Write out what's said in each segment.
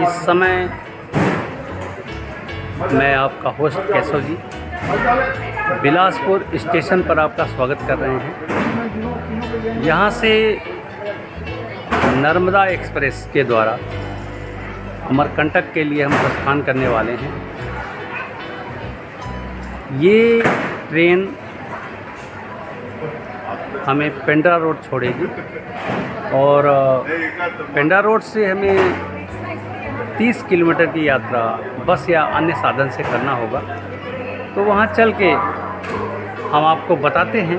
इस समय मैं आपका होस्ट केशव जी बिलासपुर स्टेशन पर आपका स्वागत कर रहे हैं। यहाँ से नर्मदा एक्सप्रेस के द्वारा अमरकंटक के लिए हम प्रस्थान करने वाले हैं। ये ट्रेन हमें पेंड्रा रोड छोड़ेगी और पेंड्रा रोड से हमें 30 किलोमीटर की यात्रा बस या अन्य साधन से करना होगा। तो वहाँ चल के हम आपको बताते हैं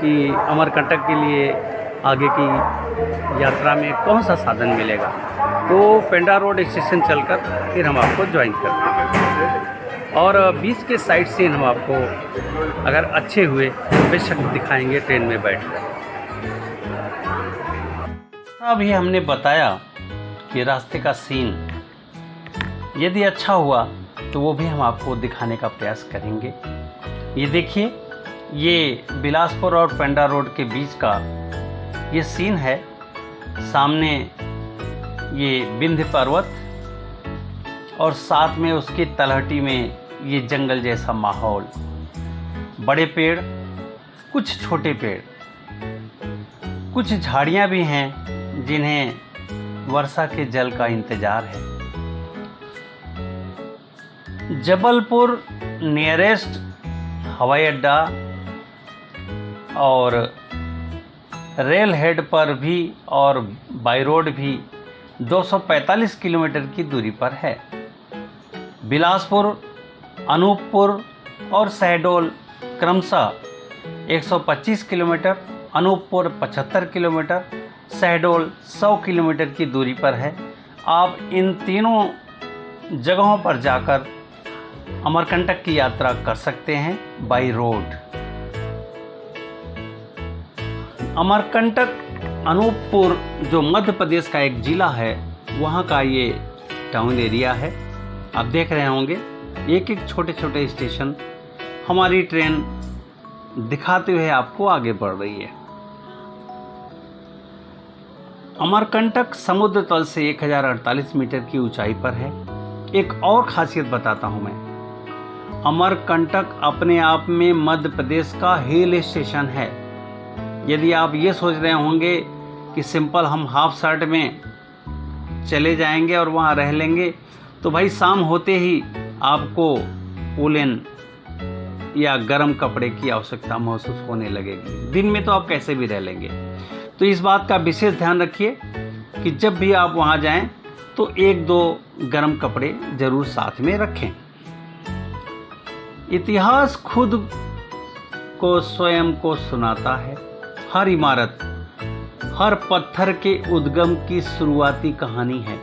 कि अमरकंटक के लिए आगे की यात्रा में कौन सा साधन मिलेगा। तो पेंड्रा रोड स्टेशन चलकर फिर हम आपको ज्वाइन करते हैं और बीच के साइड से हम आपको अगर अच्छे हुए बेशक दिखाएंगे ट्रेन में बैठकर। अभी हमने बताया कि रास्ते का सीन यदि अच्छा हुआ तो वो भी हम आपको दिखाने का प्रयास करेंगे। ये देखिए, ये बिलासपुर और पेंड्रा रोड के बीच का ये सीन है। सामने ये विंध्य पर्वत और साथ में उसकी तलहटी में ये जंगल जैसा माहौल, बड़े पेड़, कुछ छोटे पेड़, कुछ झाड़ियाँ भी हैं जिन्हें वर्षा के जल का इंतज़ार है। जबलपुर नियरेस्ट हवाई अड्डा और रेल हेड पर भी और बाई रोड भी 245 किलोमीटर की दूरी पर है। बिलासपुर, अनूपपुर और शहडोल क्रमशः 125 kilometre, Anuppur 75 kilometre, Shahdol 100 kilometre की दूरी पर है। आप इन तीनों जगहों पर जाकर अमरकंटक की यात्रा कर सकते हैं बाई रोड। अमरकंटक अनूपपुर जो मध्य प्रदेश का एक ज़िला है, वहाँ का ये टाउन एरिया है। आप देख रहे होंगे एक एक छोटे छोटे स्टेशन हमारी ट्रेन दिखाते हुए आपको आगे बढ़ रही है। अमरकंटक समुद्र तल से 1048 मीटर की ऊंचाई पर है। एक और खासियत बताता हूं मैं, अमरकंटक अपने आप में मध्य प्रदेश का हिल स्टेशन है। यदि आप ये सोच रहे होंगे कि सिंपल हम हाफ शर्ट में चले जाएंगे और वहाँ रह लेंगे, तो भाई शाम होते ही आपको वूलन या गर्म कपड़े की आवश्यकता महसूस होने लगेगी। दिन में तो आप कैसे भी रह लेंगे। तो इस बात का विशेष ध्यान रखिए कि जब भी आप वहाँ जाएं तो 1-2 गर्म कपड़े ज़रूर साथ में रखें। इतिहास खुद को स्वयं को सुनाता है। हर इमारत, हर पत्थर के उद्गम की शुरुआती कहानी है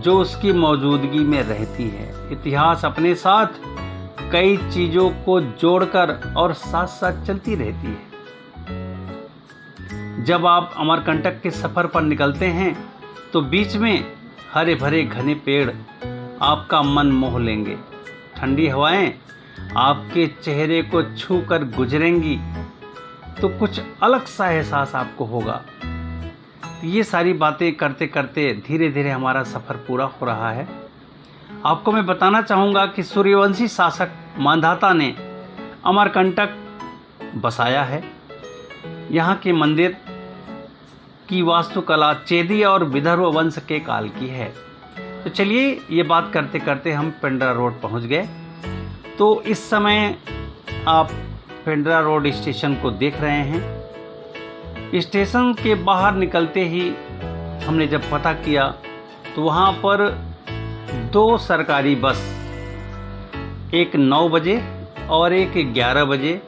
जो उसकी मौजूदगी में रहती है। इतिहास अपने साथ कई चीज़ों को जोड़कर और साथ साथ चलती रहती है। जब आप अमरकंटक के सफ़र पर निकलते हैं तो बीच में हरे भरे घने पेड़ आपका मन मोह लेंगे। ठंडी हवाएं आपके चेहरे को छू कर गुजरेंगी तो कुछ अलग सा एहसास आपको होगा। ये सारी बातें करते करते धीरे धीरे हमारा सफ़र पूरा हो रहा है। आपको मैं बताना चाहूँगा कि सूर्यवंशी शासक मांधाता ने अमरकंटक बसाया है। यहाँ के मंदिर की वास्तुकला चेदी और विदर्भ वंश के काल की है। तो चलिए, ये बात करते करते हम पेंड्रा रोड पहुँच गए। तो इस समय आप पेंड्रा रोड स्टेशन को देख रहे हैं। स्टेशन के बाहर निकलते ही हमने जब पता किया तो वहाँ पर 2 सरकारी बस, एक 9 बजे और एक 11 बजे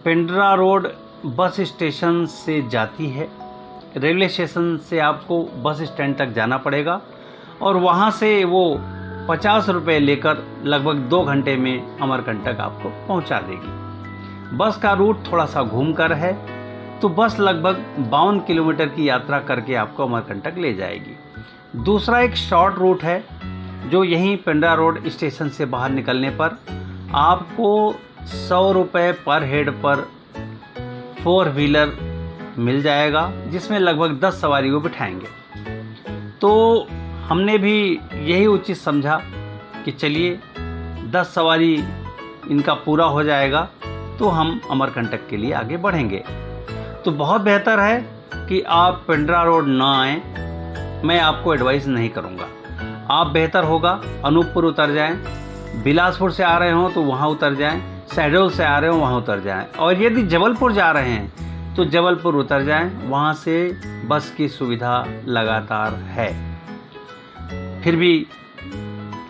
पेंड्रा रोड बस स्टेशन से जाती है। रेलवे स्टेशन से आपको बस स्टैंड तक जाना पड़ेगा और वहाँ से वो 50 रुपये लेकर लगभग 2 घंटे में अमरकंटक आपको पहुँचा देगी। बस का रूट थोड़ा सा घूम कर है, तो बस लगभग 52 किलोमीटर की यात्रा करके आपको अमरकंटक ले जाएगी। दूसरा एक शॉर्ट रूट है जो यहीं पेंड्रा रोड स्टेशन से बाहर निकलने पर आपको 100 रुपये पर हेड पर 4 व्हीलर मिल जाएगा जिसमें लगभग 10 सवारी को बिठाएंगे। तो हमने भी यही उचित समझा कि चलिए 10 सवारी इनका पूरा हो जाएगा तो हम अमरकंटक के लिए आगे बढ़ेंगे। तो बहुत बेहतर है कि आप पिंडरा रोड ना आएँ, मैं आपको एडवाइस नहीं करूँगा। आप बेहतर होगा अनूपपुर उतर जाएं, बिलासपुर से आ रहे हों तो वहाँ उतर जाएं, शहडोल से आ रहे हो वहाँ उतर जाएं, और यदि जबलपुर जा रहे हैं तो जबलपुर उतर जाएं, वहाँ से बस की सुविधा लगातार है। फिर भी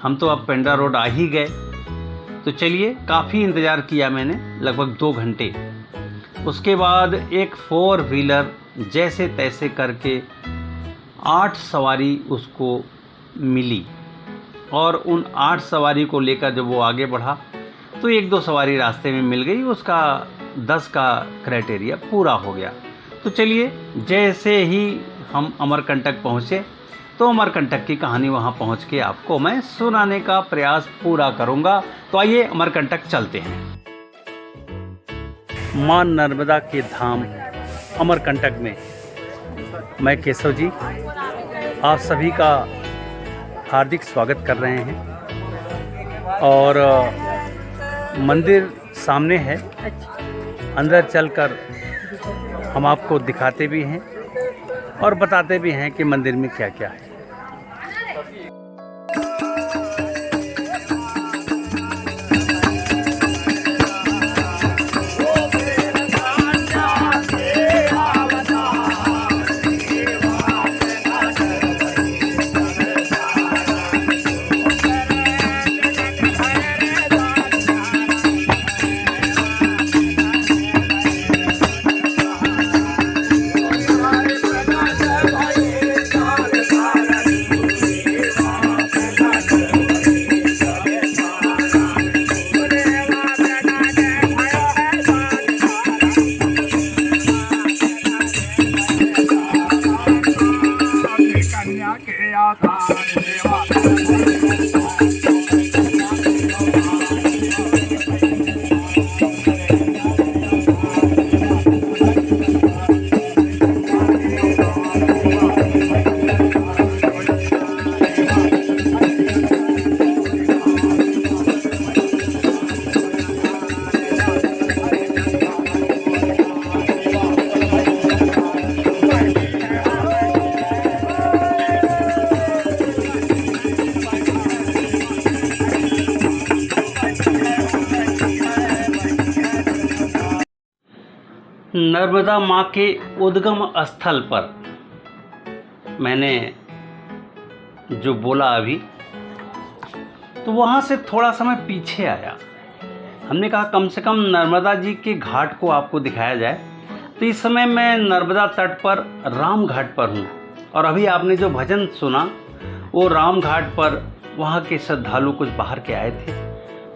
हम तो अब पिंडरा रोड आ ही गए, तो चलिए काफ़ी इंतज़ार किया मैंने, लगभग 2 घंटे। उसके बाद एक 4 व्हीलर जैसे तैसे करके 8 सवारी उसको मिली, और उन 8 सवारी को लेकर जब वो आगे बढ़ा तो 1-2 सवारी रास्ते में मिल गई, उसका 10 का क्राइटेरिया पूरा हो गया। तो चलिए जैसे ही हम अमरकंटक पहुँचे तो अमरकंटक की कहानी वहाँ पहुँच के आपको मैं सुनाने का प्रयास पूरा करूँगा। तो आइए अमरकंटक चलते हैं। माँ नर्मदा के धाम अमरकंटक में मैं केशव जी आप सभी का हार्दिक स्वागत कर रहे हैं। और मंदिर सामने है, अंदर चलकर हम आपको दिखाते भी हैं और बताते भी हैं कि मंदिर में क्या क्या है। नर्मदा माँ के उद्गम स्थल पर मैंने जो बोला अभी, तो वहाँ से थोड़ा समय पीछे आया। हमने कहा कम से कम नर्मदा जी के घाट को आपको दिखाया जाए। तो इस समय मैं नर्मदा तट पर राम घाट पर हूँ, और अभी आपने जो भजन सुना वो राम घाट पर वहाँ के श्रद्धालु कुछ बाहर के आए थे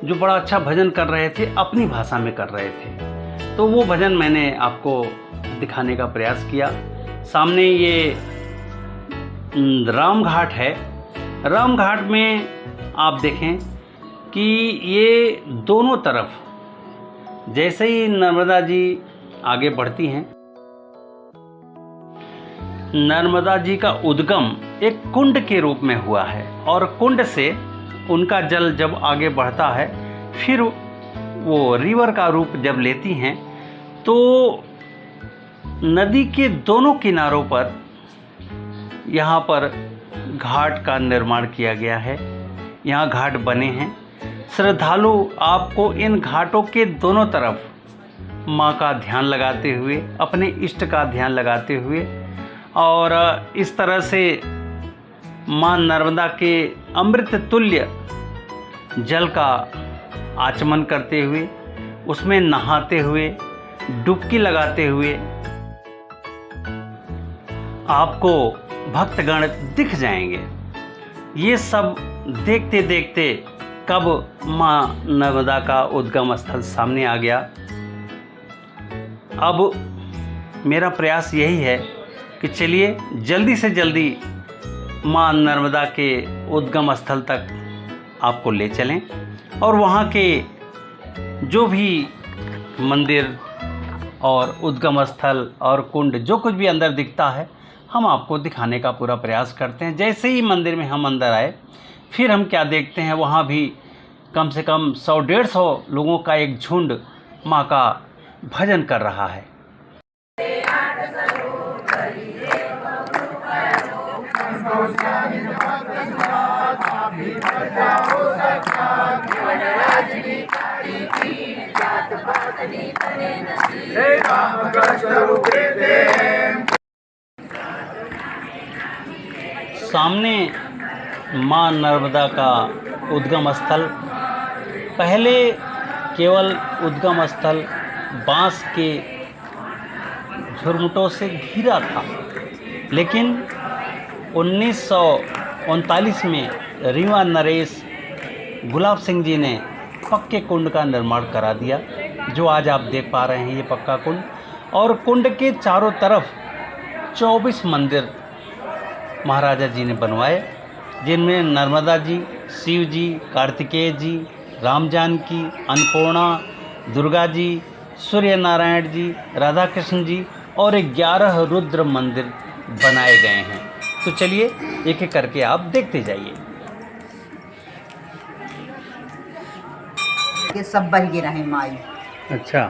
जो बड़ा अच्छा भजन कर रहे थे, अपनी भाषा में कर रहे थे। तो वो भजन मैंने आपको दिखाने का प्रयास किया। सामने ये राम घाट है। राम घाट में आप देखें कि ये दोनों तरफ जैसे ही नर्मदा जी आगे बढ़ती हैं, नर्मदा जी का उद्गम एक कुंड के रूप में हुआ है, और कुंड से उनका जल जब आगे बढ़ता है फिर वो रिवर का रूप जब लेती हैं, तो नदी के दोनों किनारों पर यहाँ पर घाट का निर्माण किया गया है। यहाँ घाट बने हैं। श्रद्धालु आपको इन घाटों के दोनों तरफ माँ का ध्यान लगाते हुए, अपने इष्ट का ध्यान लगाते हुए, और इस तरह से माँ नर्मदा के अमृत तुल्य जल का आचमन करते हुए, उसमें नहाते हुए, डुबकी लगाते हुए आपको भक्तगण दिख जाएंगे। ये सब देखते देखते कब माँ नर्मदा का उद्गम स्थल सामने आ गया। अब मेरा प्रयास यही है कि चलिए जल्दी से जल्दी माँ नर्मदा के उद्गम स्थल तक आपको ले चलें, और वहाँ के जो भी मंदिर और उद्गम स्थल और कुंड जो कुछ भी अंदर दिखता है हम आपको दिखाने का पूरा प्रयास करते हैं। जैसे ही मंदिर में हम अंदर आए फिर हम क्या देखते हैं, वहाँ भी कम से कम 100-150 लोगों का एक झुंड माँ का भजन कर रहा है। सामने माँ नर्मदा का उद्गम स्थल, पहले केवल उद्गम स्थल बांस के झुरमुटों से घिरा था, लेकिन 1939 में रीवा नरेश गुलाब सिंह जी ने पक्के कुंड का निर्माण करा दिया, जो आज आप देख पा रहे हैं ये पक्का कुंड। और कुंड के चारों तरफ 24 मंदिर महाराजा जी ने बनवाए, जिनमें नर्मदा जी, शिव जी, कार्तिकेय जी, राम जानकी, अन्नपूर्णा, दुर्गा जी, सूर्य नारायण जी, राधा कृष्ण जी और 11 रुद्र मंदिर बनाए गए हैं। तो चलिए एक एक करके आप देखते जाइए। ये सब बह गिरा है माई। अच्छा,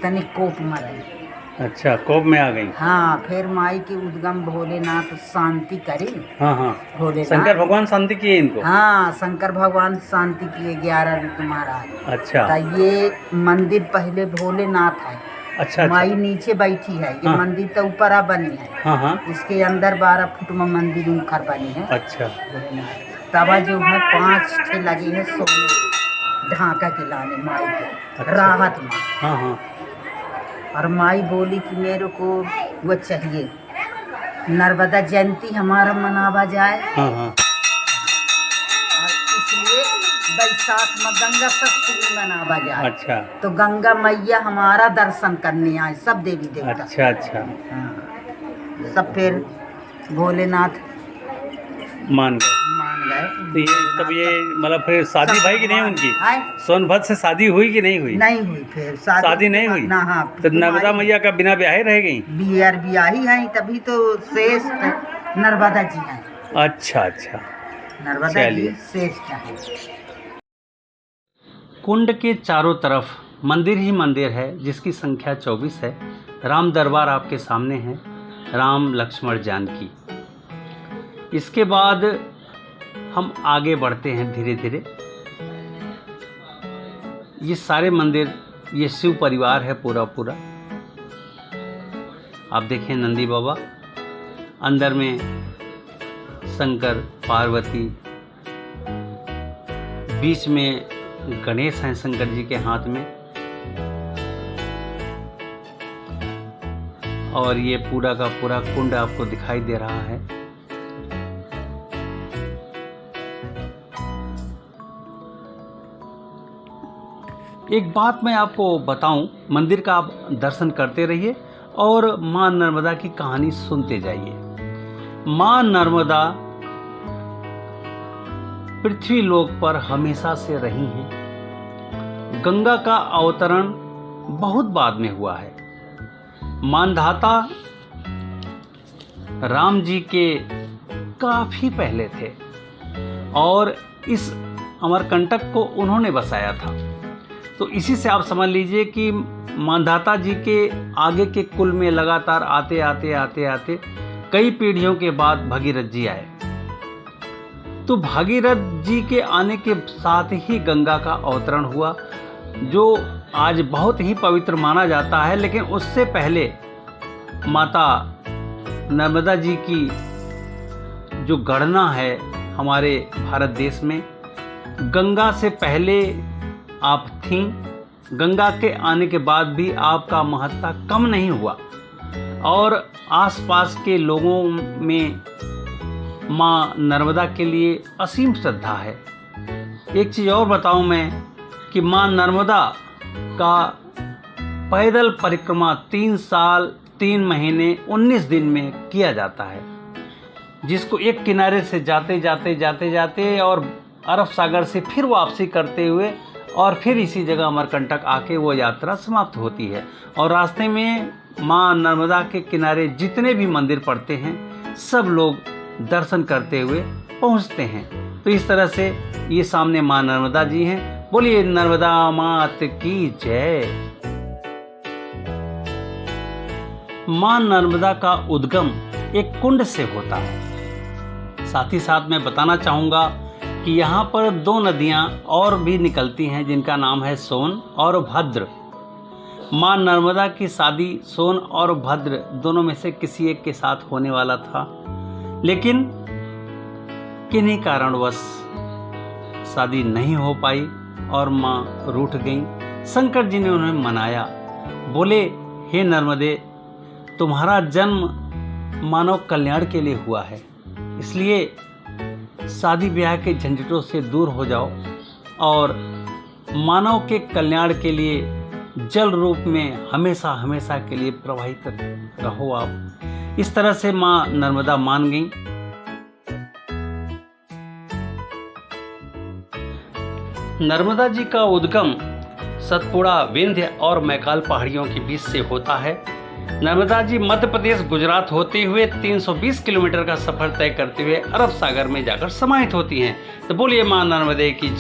तनिक कोप मरे। अच्छा, कोप में आ गई। हाँ, फिर माई की उद्गम भोलेनाथ शांति करी। हाँ हाँ, भोलेनाथ शंकर भगवान शांति किए इनको। हाँ, शंकर भगवान शांति किए 11 ऋतु महाराज। अच्छा, तो ये मंदिर पहले भोलेनाथ है। अच्छा, माई नीचे बैठी है, ये हाँ। मंदिर तो ऊपर आ बनी है। हाँ हाँ, इसके अंदर 12 फुट में मंदिर उनकर बनी है। अच्छा, तवा जो है 5 ठे लगे हैं सोने के, ढाका के लाने माई को। अच्छा। राहत में। हाँ हाँ, और माई बोली कि मेरे को वो चाहिए, नर्मदा जयंती हमारा मनावा जाए। हाँ हाँ, और इसलिए बैसाख में गंगा सप्तमी मनावा जाए। अच्छा, तो गंगा मैया हमारा दर्शन करने आए, सब देवी देवता। अच्छा, अच्छा, हाँ। सब फिर भोलेनाथ मान गए। मान गए। तो ये तब ये मतलब फिर शादी भाई की नहीं उनकी? आए? सोनभद्र से शादी हुई कि नहीं हुई? नहीं हुई, फिर शादी नहीं हुई ना। हाँ, तो नर्मदा मैया का बिना ब्याहे रह गई? ब्याही हैं, तभी तो श्रेष्ठ नर्मदा जी हैं। अच्छा अच्छा, नर्मदा जी चलिए। श्रेष्ठ हैं। कुंड के चारों तरफ मंदिर ही मंदिर है, जिसकी संख्या 24 है। राम दरबार आपके सामने है, राम लक्ष्मण जानकी। इसके बाद हम आगे बढ़ते हैं धीरे धीरे। ये सारे मंदिर, ये शिव परिवार है पूरा पूरा। आप देखें नंदी बाबा, अंदर में शंकर पार्वती, बीच में गणेश हैं शंकर जी के हाथ में, और ये पूरा का पूरा कुंड आपको दिखाई दे रहा है। एक बात मैं आपको बताऊं, मंदिर का आप दर्शन करते रहिए और माँ नर्मदा की कहानी सुनते जाइए। माँ नर्मदा पृथ्वी लोक पर हमेशा से रही हैं। गंगा का अवतरण बहुत बाद में हुआ है। मानधाता राम जी के काफी पहले थे और इस अमरकंटक को उन्होंने बसाया था। तो इसी से आप समझ लीजिए कि मानधाता जी के आगे के कुल में लगातार आते आते आते आते कई पीढ़ियों के बाद भगीरथ जी आए। तो भगीरथ जी के आने के साथ ही गंगा का अवतरण हुआ, जो आज बहुत ही पवित्र माना जाता है। लेकिन उससे पहले माता नर्मदा जी की जो गणना है हमारे भारत देश में, गंगा से पहले आप थीं, गंगा के आने के बाद भी आपका महत्ता कम नहीं हुआ और आसपास के लोगों में माँ नर्मदा के लिए असीम श्रद्धा है। एक चीज़ और बताऊं मैं कि माँ नर्मदा का पैदल परिक्रमा 3 साल 3 महीने 19 दिन में किया जाता है, जिसको एक किनारे से जाते जाते जाते जाते और अरब सागर से फिर वापसी करते हुए और फिर इसी जगह अमरकंटक आके वो यात्रा समाप्त होती है। और रास्ते में माँ नर्मदा के किनारे जितने भी मंदिर पड़ते हैं सब लोग दर्शन करते हुए पहुंचते हैं। तो इस तरह से ये सामने माँ नर्मदा जी हैं। बोलिए नर्मदा मात की जय। माँ नर्मदा का उद्गम एक कुंड से होता है। साथ ही साथ मैं बताना चाहूँगा कि यहाँ पर 2 नदियाँ और भी निकलती हैं जिनका नाम है सोन और भद्र। माँ नर्मदा की शादी सोन और भद्र दोनों में से किसी एक के साथ होने वाला था, लेकिन किन्हीं कारणवश शादी नहीं हो पाई और माँ रूठ गईं। शंकर जी ने उन्हें मनाया, बोले हे नर्मदे, तुम्हारा जन्म मानव कल्याण के लिए हुआ है, इसलिए शादी ब्याह के झंझटों से दूर हो जाओ और मानव के कल्याण के लिए जल रूप में हमेशा हमेशा के लिए प्रवाहित रहो आप। इस तरह से माँ नर्मदा मान गईं। नर्मदा जी का उद्गम सतपुड़ा, विंध्य और मैकाल पहाड़ियों के बीच से होता है। नर्मदा जी मध्य प्रदेश गुजरात होते हुए 320 किलोमीटर का सफर तय करते हुए अरब सागर में जाकर समाहित होती हैं। तो बोलिए माँ नर्मदे की जय।